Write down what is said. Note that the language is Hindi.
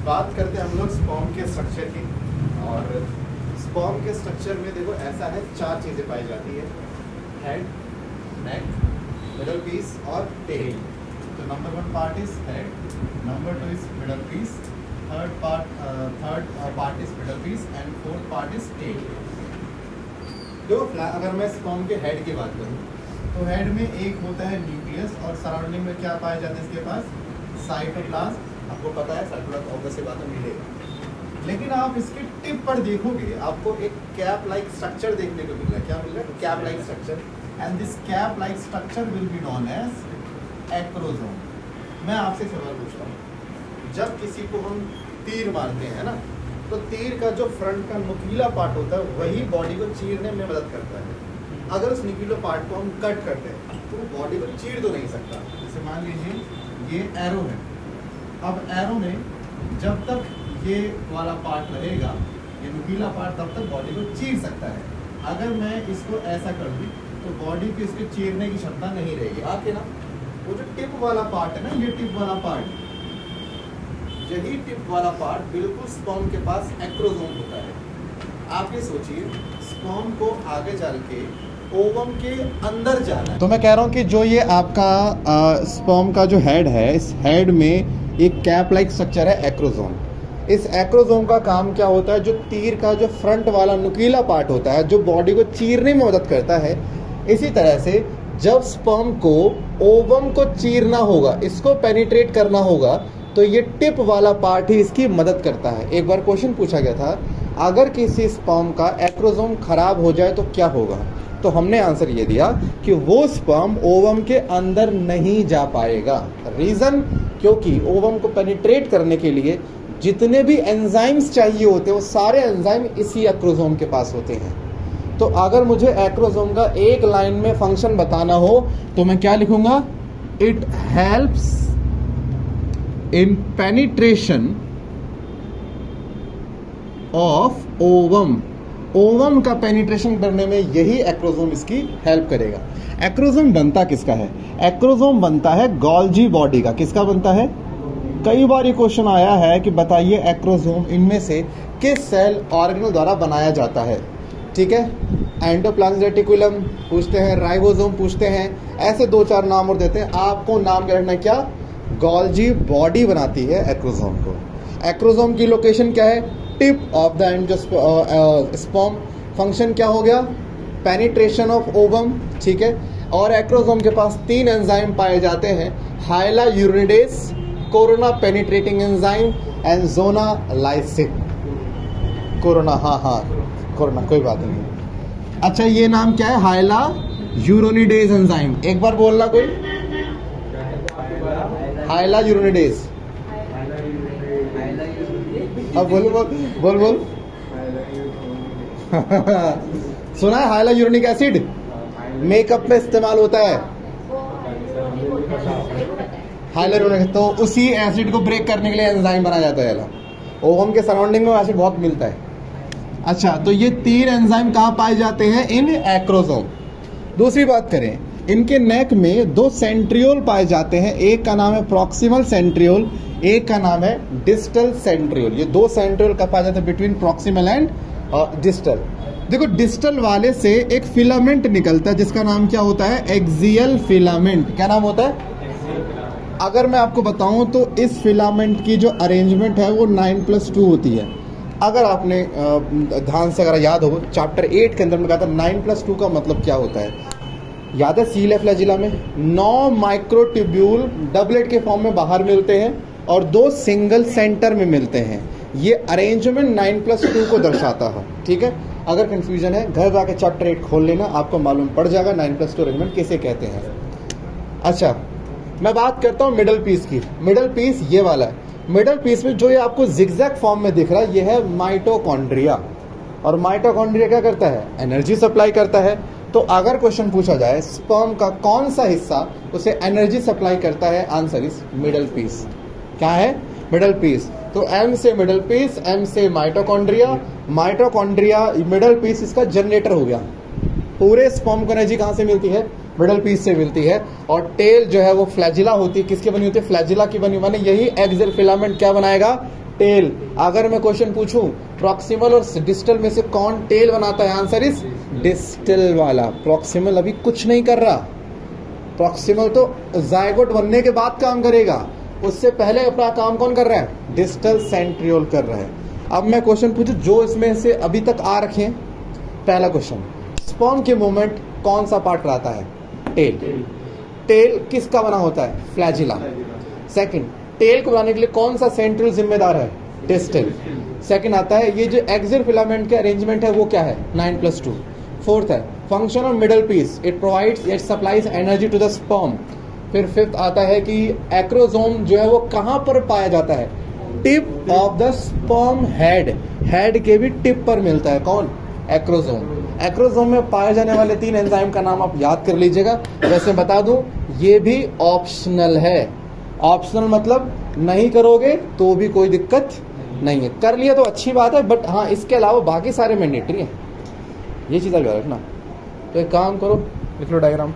बात करते हैं हम लोग स्पर्म के स्ट्रक्चर की। और स्पर्म के स्ट्रक्चर में देखो ऐसा है, 4 चीज़ें पाई जाती है, हेड, नेक, मिडल पीस और टेल। तो number 1 part is head, number 2 is middle piece, third part is middle piece and fourth part is tail. जो अगर मैं स्पर्म के हेड की बात करूँ तो हेड में एक होता है न्यूक्लियस और सराउंडिंग में क्या पाया जाता है इसके पास, साइटोप्लाज्म। आपको पता है साइटोप्लाज्म ऑब्वियस से बात मिलेगा, लेकिन आप इसके टिप पर देखोगे आपको एक कैप लाइक स्ट्रक्चर देखने को मिल रहा है। क्या मिल रहा है? Cap like structure. And this cap like structure will be known as acrosome. मैं आपसे सवाल पूछता हूँ, जब किसी को हम तीर मारते हैं ना, तो तीर का जो फ्रंट का नुकीला पार्ट होता है वही बॉडी को चीरने में मदद करता है। अगर उस नुकीले पार्ट को हम कट करते हैं तो वो बॉडी को चीर तो नहीं सकता। जैसे मान लीजिए ये एरो है, अब एरो में जब तक ये वाला पार्ट रहेगा, ये नुकीला पार्ट, तब तक बॉडी को चीर सकता है। अगर मैं इसको ऐसा कर दूँ तो बॉडी को इसके चीरने की क्षमता नहीं रहेगी। आके ना वो जो टिप वाला पार्ट है ना, ये टिप वाला पार्ट, यही टिप वाला पार्ट बिल्कुल स्पर्म के पास एक्रोसोम होता है। आप ये सोचिए, स्पर्म को आगे चल के ओवम के अंदर जाना है। तो मैं कह रहा हूँ कि जो ये आपका स्पर्म का जो हेड है, इस हेड में एक कैप लाइक स्ट्रक्चर है एक्रोसोम। इस एक्रोसोम का काम क्या होता है, जो तीर का जो फ्रंट वाला नुकीला पार्ट होता है जो बॉडी को चीरने में मदद करता है, इसी तरह से जब स्पर्म को ओवम को चीरना होगा, इसको पेनिट्रेट करना होगा, तो ये टिप वाला पार्ट ही इसकी मदद करता है। एक बार क्वेश्चन पूछा गया था, अगर किसी स्पर्म का एक्रोसोम खराब हो जाए तो क्या होगा, तो हमने आंसर ये दिया कि वो स्पर्म ओवम के अंदर नहीं जा पाएगा। रीजन, क्योंकि ओवम को पेनिट्रेट करने के लिए जितने भी एंजाइम्स चाहिए होते हैं वो सारे एंजाइम इसी एक्रोसोम के पास होते हैं। तो अगर मुझे एक्रोसोम का एक लाइन में फंक्शन बताना हो तो मैं क्या लिखूंगा, it helps in penetration of ovum. Ovum का पेनिट्रेशन करने में यही एक्रोसोम इसकी हेल्प करेगा। एक्रोसोम बनता किसका है? एक्रोसोम बनता है गोल्जी बॉडी का। किसका बनता है? कई बार ये क्वेश्चन आया है कि बताइए एक्रोसोम इनमें से किस सेल ऑर्गेनल द्वारा बनाया जाता है। ठीक है, एंडोप्लाज्मिक रेटिकुलम पूछते हैं, राइबोसोम पूछते हैं, ऐसे 2-4 नाम और देते हैं। आपको नाम क्या रखना है? क्या? गोल्जी बॉडी बनाती है एक्रोसोम को। एक्रोसोम की लोकेशन क्या है? Tip of the end. जो स्पर्म फंक्शन क्या हो गया? Penetration of ovum. ठीक है, और एक्रोसोम के पास 3 एंजाइम पाए जाते हैं, hyaluronidase, corona penetrating enzyme and zona lysin. Corona, हाँ कोरोना, कोई बात नहीं। अच्छा, ये नाम क्या है? Hyaluronidase enzyme. एक बार बोलना कोई, हाइला यूरोनिडेज। अब बोल सुना है? हाइला यूरोनिक एसिड मेकअप में इस्तेमाल होता है। हाइला यूरोनिक, तो उसी एसिड को ब्रेक करने के लिए एंजाइम बनाया जाता है। ओवम के सराउंडिंग में एसिड बहुत मिलता है। अच्छा, तो ये 3 एंजाइम कहाँ पाए जाते हैं? इन एक्रोसोम। दूसरी बात करें, इनके नेक में 2 सेंट्रियोल पाए जाते हैं। एक का नाम है प्रॉक्सिमल सेंट्रियोल, एक का नाम है डिस्टल सेंट्रियोल। ये 2 सेंट्रियोल का पाया जाता है बिटवीन प्रॉक्सिमल एंड डिस्टल। देखो, डिस्टल वाले से एक फिलामेंट निकलता है जिसका नाम क्या होता है? Axial filament. क्या नाम होता है? अगर मैं आपको बताऊं तो इस फिलामेंट की जो अरेंजमेंट है वो 9+2 होती है। अगर आपने ध्यान से अगर याद हो, चैप्टर 8 के अंदर में कहा था 9+2 का मतलब क्या होता है। याद है? सीला फ्लैजिला में 9 माइक्रोट्यूब्यूल डबलेट के फॉर्म में बाहर मिलते हैं और 2 सिंगल सेंटर में मिलते हैं। ये अरेंजमेंट 9+2 को दर्शाता है। ठीक है, अगर कंफ्यूजन है घर जाके चैप्टर 8 खोल लेना, आपको मालूम पड़ जाएगा 9+2 अरेंजमेंट किसे कहते हैं। अच्छा, मैं बात करता हूँ मिडल पीस की। मिडल पीस ये वाला है। मिडल पीस में जो ये आपको जिगजैग फॉर्म में दिख रहा है, ये है माइटोकॉन्ड्रिया। और माइटोकॉन्ड्रिया क्या करता है? एनर्जी सप्लाई करता है। तो अगर क्वेश्चन पूछा जाए स्पर्म का कौन सा हिस्सा उसे एनर्जी सप्लाई करता है, आंसर इज मिडल पीस। क्या है? Middle piece. तो एम से मिडल पीस, एम से माइटोकॉन्ड्रिया, माइटोकॉन्ड्रिया मिडल पीस इसका जनरेटर हो गया। पूरे स्पर्म को एनर्जी कहाँ से मिलती है? मिडल पीस से मिलती है। और टेल जो है वो फ्लैजिला होती है। किसकी बनी होती है? फ्लैजिला की बनी। माने यही एक्सियल फिलामेंट क्या बनाएगा? टेल। अगर मैं क्वेश्चन पूछूं प्रॉक्सिमल और डिस्टल में से कौन टेल बनाता है, आंसर इज डिस्टल वाला। प्रॉक्सिमल अभी कुछ नहीं कर रहा, प्रॉक्सिमल तो जायगोट बनने के बाद काम करेगा, उससे पहले अपना काम कौन कर रहा है, डिस्टल सेंट्रियोल कर रहा है। अब मैं क्वेश्चन पूछूं जो इसमें से अभी तक आ रखे हैं। पहला क्वेश्चन, स्पर्म के मोमेंट कौन सा पार्ट रहता है, टेल। टेल किसका बना होता है, फ्लैजिला। सेकंड, टेल को बनाने के लिए कौन सा सेंट्रियोल जिम्मेदार है, डिस्टल। सेकंड आता है ये जो एक्सियल फिलामेंट के अरेंजमेंट है वो क्या है, 9+2। फोर्थ है function of middle piece, it provides, it supplies energy to the sperm. फिर फिफ्थ आता है कि एक्रोसोम जो है वो कहां पर पाया जाता है, tip of the sperm head. Head के भी टिप पर मिलता है कौन, एक्रोसोम। एक्रोसोम में पाए जाने वाले 3 एंजाइम का नाम आप याद कर लीजिएगा। वैसे बता दूं ये भी ऑप्शनल है, ऑप्शनल मतलब नहीं करोगे तो भी कोई दिक्कत नहीं है, कर लिया तो अच्छी बात है, बट हाँ इसके अलावा बाकी सारे मैंडेटरी हैं, ये चीज़ याद रखना। तो एक काम करो, लिख लो डायग्राम।